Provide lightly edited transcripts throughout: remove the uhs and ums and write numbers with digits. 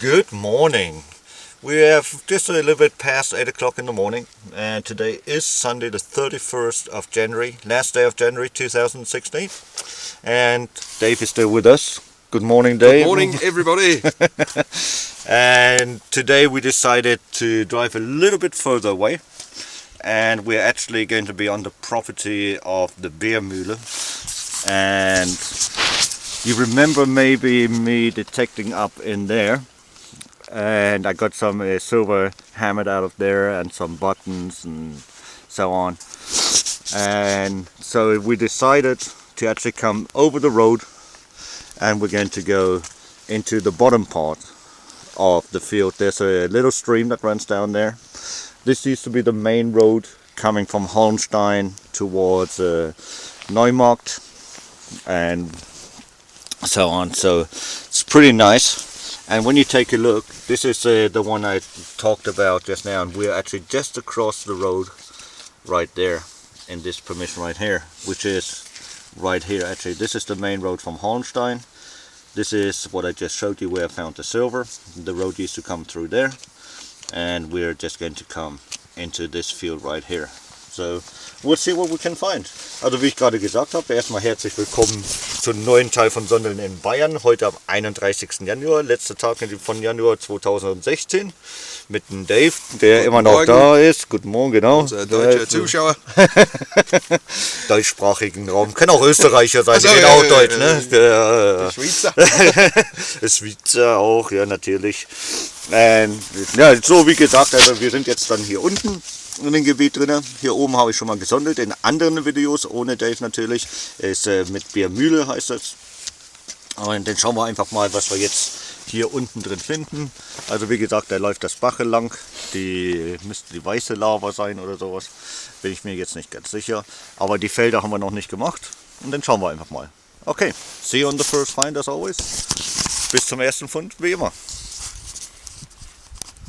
Good morning. We have just a little bit past 8 o'clock in the morning, and today is Sunday the 31st of January, last day of January 2016. And Dave is still with us. Good morning, Dave. Good morning, everybody. And today we decided to drive a little bit further away, and we're actually going to be on the property of the beer Mühle. And you remember maybe me detecting up in there, and I got some silver hammered out of there and some buttons and so on. And so we decided to actually come over the road, and we're going to go into the bottom part of the field. There's a little stream that runs down there. This used to be the main road coming from Holstein towards Neumarkt and so on. So it's pretty nice. And when you take a look, this is the one I talked about just now, and we're actually just across the road right there in this permission right here, which is right here. Actually, this is the main road from Holstein. This is what I just showed you where I found the silver. The road used to come through there, and we're just going to come into this field right here. So we'll see what we can find. Also wie ich gerade gesagt habe, erstmal herzlich willkommen zum neuen Teil von Sondeln in Bayern. Heute am 31. Januar, letzter Tag von Januar 2016. Mit dem Dave, der immer noch da ist. Guten Morgen, genau. Unser deutscher Zuschauer. Deutschsprachigen Raum. Kann auch Österreicher sein, die reden auch Deutsch, ne? Der Schweizer. Der Schweizer auch, ja, natürlich. Ja, so wie gesagt, also wir sind jetzt dann hier unten in dem Gebiet drin. Hier oben habe ich schon mal gesondelt in anderen Videos, ohne Dave natürlich. Ist mit Bier Mühle heißt das. Und dann schauen wir einfach mal, was wir jetzt hier unten drin finden. Also wie gesagt, da läuft das Bach lang. Die müsste die weiße Lava sein oder sowas. Bin ich mir jetzt nicht ganz sicher. Aber die Felder haben wir noch nicht gemacht. Und dann schauen wir einfach mal. Okay, see you on the first find as always. Bis zum ersten Fund, wie immer.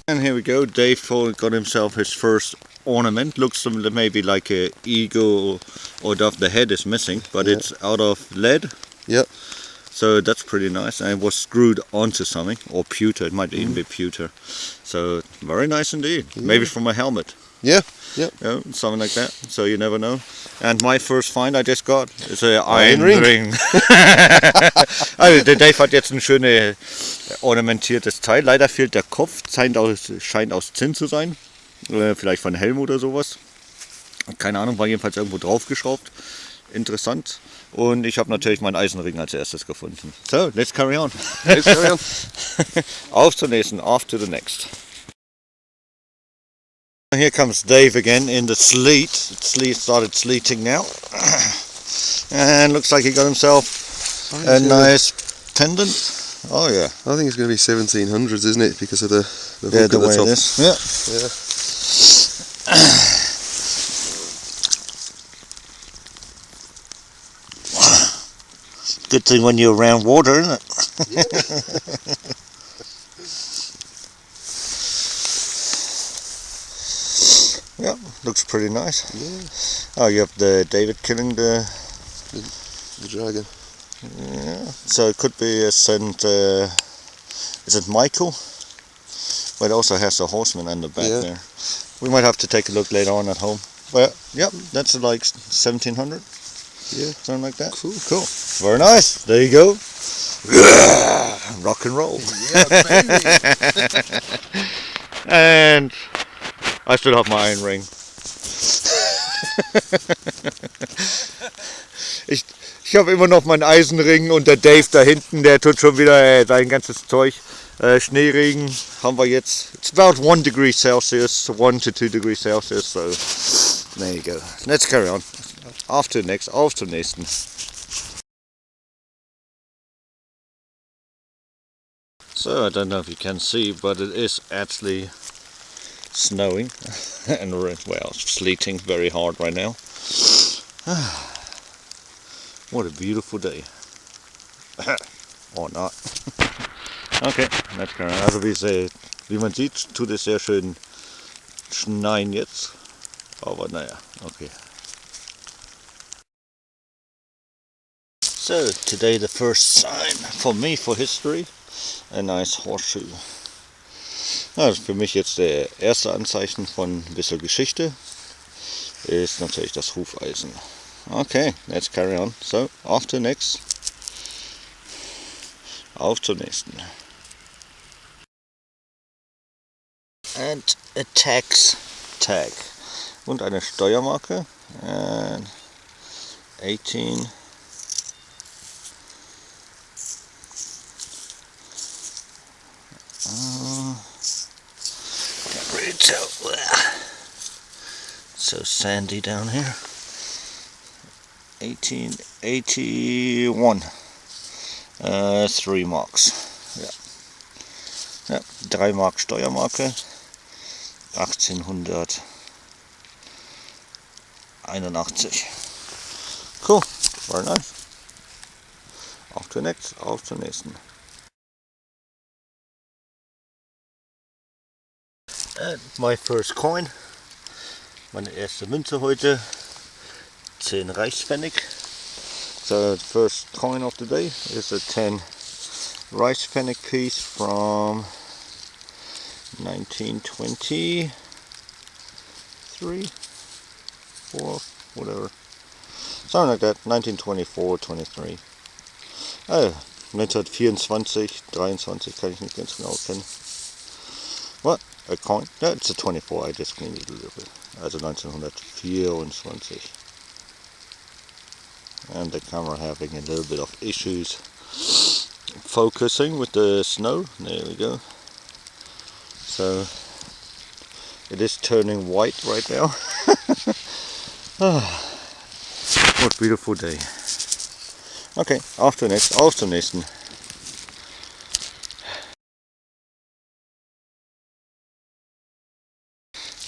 And here we go. Dave got himself his first ornament. Looks maybe like a eagle or dove. The head is missing, but yeah, it's out of lead. Yep. So that's pretty nice, and it was screwed onto something, or pewter. It might even be pewter. So very nice indeed. Yeah. Maybe from a helmet. Yeah. Yep. Yeah, something like that. So you never know. And my first find I just got is a iron ring. Also der Dave hat jetzt ein schönes ornamentiertes Teil. Leider fehlt der Kopf. Scheint aus Zinn zu sein. Vielleicht von Helm oder sowas. Keine Ahnung, war jedenfalls irgendwo draufgeschraubt. Interessant. Und ich habe natürlich meinen Eisenring als erstes gefunden. So, let's carry on. Let's carry on. Auf zur nächsten, off to the next. Here comes Dave again in the sleet. It started sleeting now. And looks like he got himself a nice pendant. Oh yeah. I think it's going to be 1700s, isn't it? Because of the hook the at the way top. It is. Yeah. Good thing when you're around water, isn't it? Yeah, looks pretty nice. Yeah. Oh, you have the David killing the dragon. Yeah. So it could be a Saint. Is it Michael? But it also has a horseman on the back there. We might have to take a look later on at home. But yep, that's like 1700. Yeah, something like that. Cool. Very nice. There you go. Rock and roll. Yeah, baby. And I still have my iron ring. Ich habe immer noch meinen Eisenring, und der Dave da hinten, der tut schon wieder sein ganzes Zeug. Schneeregen haben wir jetzt. It's about 1 degree Celsius, 1 to 2 degrees Celsius. So there you go. Let's carry on. Auf zum nächsten. So I don't know if you can see, but it is actually snowing and well, sleeting very hard right now. What a beautiful day. Or not. Okay, let's go. Also wie man sieht, tut es sehr schön schneien jetzt. Aber naja, okay. So today the first sign for me for history, a nice horseshoe. Also für mich jetzt der erste Anzeichen von ein bisschen Geschichte ist natürlich das Hufeisen. Okay, let's carry on. So, auf zur nächsten. Auf zur nächsten. And a tax tag. Und eine Steuermarke. And 18. Can't really tell. So sandy down here. 1881. 3 marks. Ja, 3 Mark Steuermarke. 1881. Cool, very nice. Auf zur nächsten. And my first coin. Meine erste Münze heute. 10 Reichspfennig. So the first coin of the day is a 10 Reichspfennig piece from 1923, 4, whatever. Something like that, 1924, 23. 1924, 23 kann ich nicht ganz genau kennen. What? A coin? Yeah, it's a 24, I just cleaned it a little bit. Also 1924. And the camera having a little bit of issues focusing with the snow. There we go. So it is turning white right now. What a beautiful day. Okay, auf zur nächsten.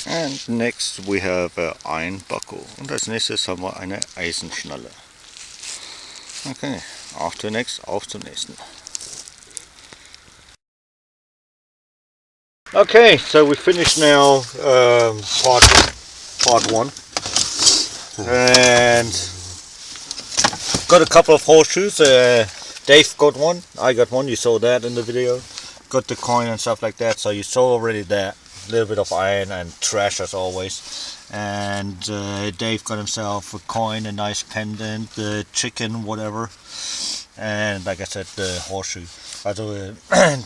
And next we have ein Buckle. Und als nächstes haben wir eine Eisenschnalle. Okay, auf zur nächsten. Okay, so we finished now part 1. And got a couple of horseshoes. Dave got one, I got one, you saw that in the video. Got the coin and stuff like that, so you saw already that. A little bit of iron and trash as always. And Dave got himself a coin, a nice pendant, the chicken, whatever. And like I said, the horseshoe. Also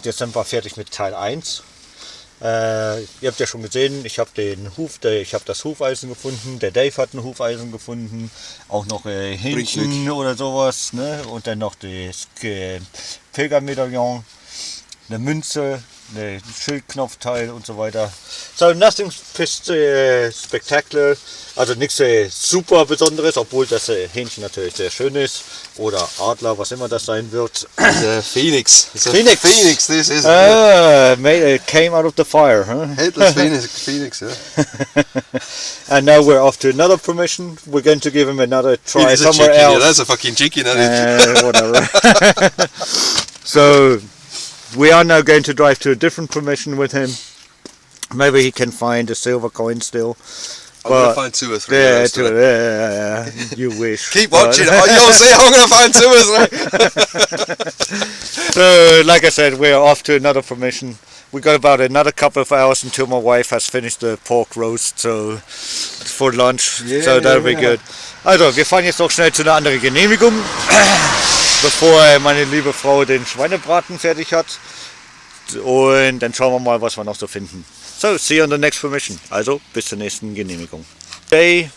jetzt sind wir fertig mit Teil 1. Ihr habt ja schon gesehen, ich habe das Hufeisen gefunden, der Dave hat ein Hufeisen gefunden, auch noch Hähnchen oder sowas, ne? Und dann noch das Pilgermedaillon, eine Münze, ein Schildknopfteil und so weiter. So, nothing spectacular, also nichts super Besonderes, obwohl das Hähnchen natürlich sehr schön ist. Oder Adler, was immer das sein wird. Phoenix. Phoenix. Phoenix, this is. It came out of the fire, huh? Headless Phoenix, yeah. And now we're off to another permission. We're going to give him another try somewhere chicken, else. Yeah, that's a fucking chicken, isn't it? Whatever. So we are now going to drive to a different permission with him. Maybe he can find a silver coin still. I'm going to find 2 or 3. Yeah, you wish. Keep watching. You'll see, I'm going to find 2 or 3. So, like I said, we're off to another permission. We got about another couple of hours until my wife has finished the pork roast, so for lunch. Yeah, so that'll be good. Also, wir fahren jetzt noch schnell zu einer anderen Genehmigung, bevor meine liebe Frau den Schweinebraten fertig hat. Und dann schauen wir mal, was wir noch so finden. So, see you on the next permission. Also, bis zur nächsten Genehmigung. The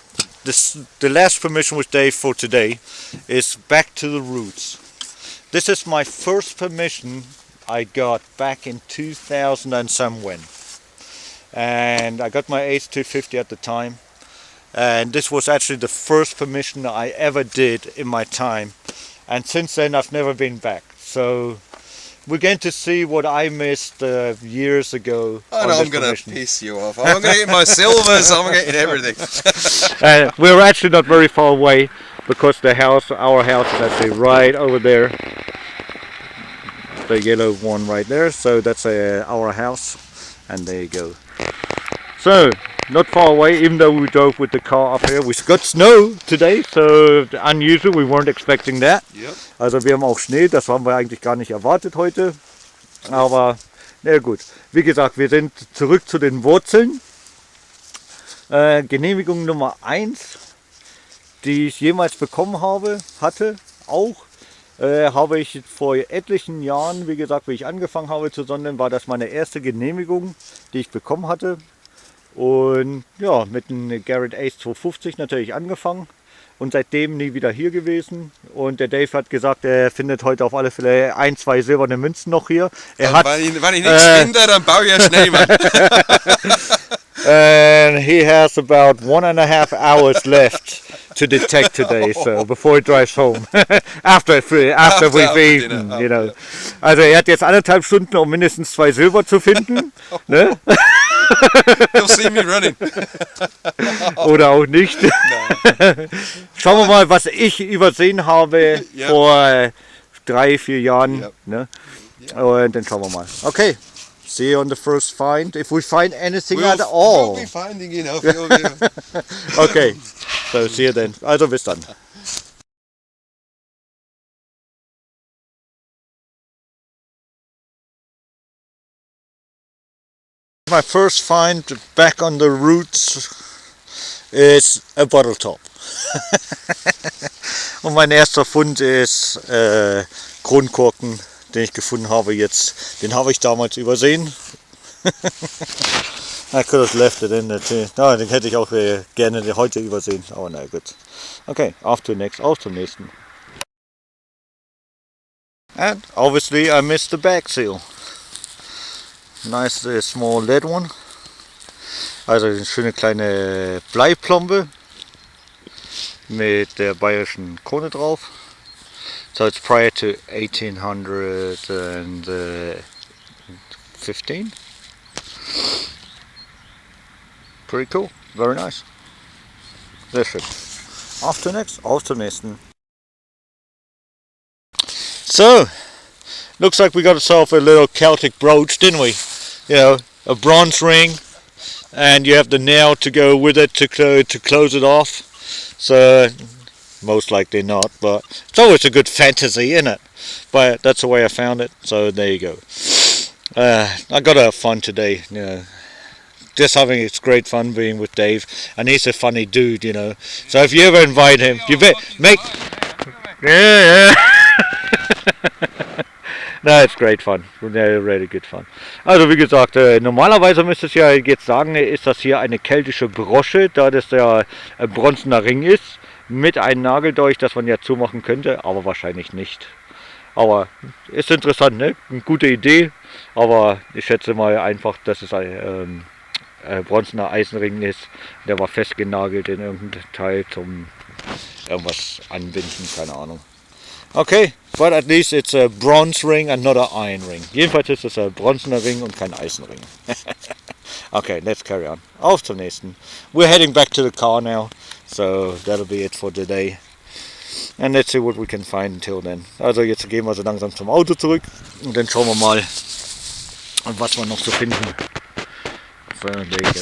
last permission with Dave for today is back to the roots. This is my first permission I got back in 2000 and somewhen. And I got my H250 at the time. And this was actually the first permission I ever did in my time. And since then I've never been back. So we're going to see what I missed years ago. Oh no, I'm going to piss you off. I'm going to get my silvers, I'm getting everything. We're actually not very far away because our house is actually right over there. The yellow one right there, so that's our house, and there you go. So, not far away, even though we drove with the car up here. We got snow today, so unusual, we weren't expecting that. Yep. Also wir haben auch Schnee, das haben wir eigentlich gar nicht erwartet heute. Aber Na gut, wie gesagt, wir sind zurück zu den Wurzeln. Genehmigung Nummer 1, die ich jemals bekommen hatte, habe ich vor etlichen Jahren, wie gesagt, wie ich angefangen habe zu sondieren, war das meine erste Genehmigung, die ich bekommen hatte. Und ja, mit einem Gerd Ace 250 natürlich angefangen und seitdem nie wieder hier gewesen. Und der Dave hat gesagt, er findet heute auf alle Fälle 1, 2 silberne Münzen noch hier. Wenn ich nichts finde, dann baue ich einen Schneemann. And he has about 1.5 hours left to detect today, so before he drives home, after we've eaten, dinner, you know. Also er hat jetzt 1,5 Stunden, um mindestens 2 Silber zu finden, ne? You'll see me running. Oder auch nicht. Schauen wir mal, was ich übersehen habe vor 3, 4 Jahren, ne? Und dann schauen wir mal. Okay. See you on the first find, if we find anything at all. We'll be finding, you know. Okay, so see you then. Also bis dann. My first find back on the roots is a bottle top. Und mein erster Fund ist Kronkorken, den ich gefunden habe jetzt. Den habe ich damals übersehen. I could have left it in there too. No, den hätte ich auch gerne heute übersehen. Aber na gut. Okay, auf zum nächsten. And obviously I missed the back seal. Nice small lead one. Also eine schöne kleine Bleiplombe mit der bayerischen Krone drauf. So it's prior to 1815. Pretty cool, very nice. Sehr schön. Auf zum nächsten. So, looks like we got ourselves a little Celtic brooch, didn't we? You know, a bronze ring, and you have the nail to go with it to close it off. So, most likely not, but it's always a good fantasy, isn't it? But that's the way I found it, so there you go. I got to have fun today, you know. Just having it's great fun being with Dave, and he's a funny dude, you know. So if you ever invite him, you bet make. Yeah. No, it's great fun. Really good fun. Also wie gesagt, normalerweise müsste es ja jetzt sagen, ist das hier eine keltische Brosche, da das ja ein bronzener Ring ist, mit einem Nageldolch, das man ja zumachen könnte, aber wahrscheinlich nicht. Aber ist interessant, ne? Eine gute Idee, aber ich schätze mal einfach, dass es ein bronzener Eisenring ist. Der war festgenagelt in irgendeinem Teil zum irgendwas anbinden, keine Ahnung. Okay, but at least it's a bronze ring and not an iron ring. Jedenfalls ist es ein bronzener Ring und kein Eisenring. Okay, let's carry on. Auf zum nächsten. We're heading back to the car now, so that'll be it for today. And let's see what we can find until then. Also jetzt gehen wir so langsam zum Auto zurück und dann schauen wir mal, was wir noch so finden. So, there you go.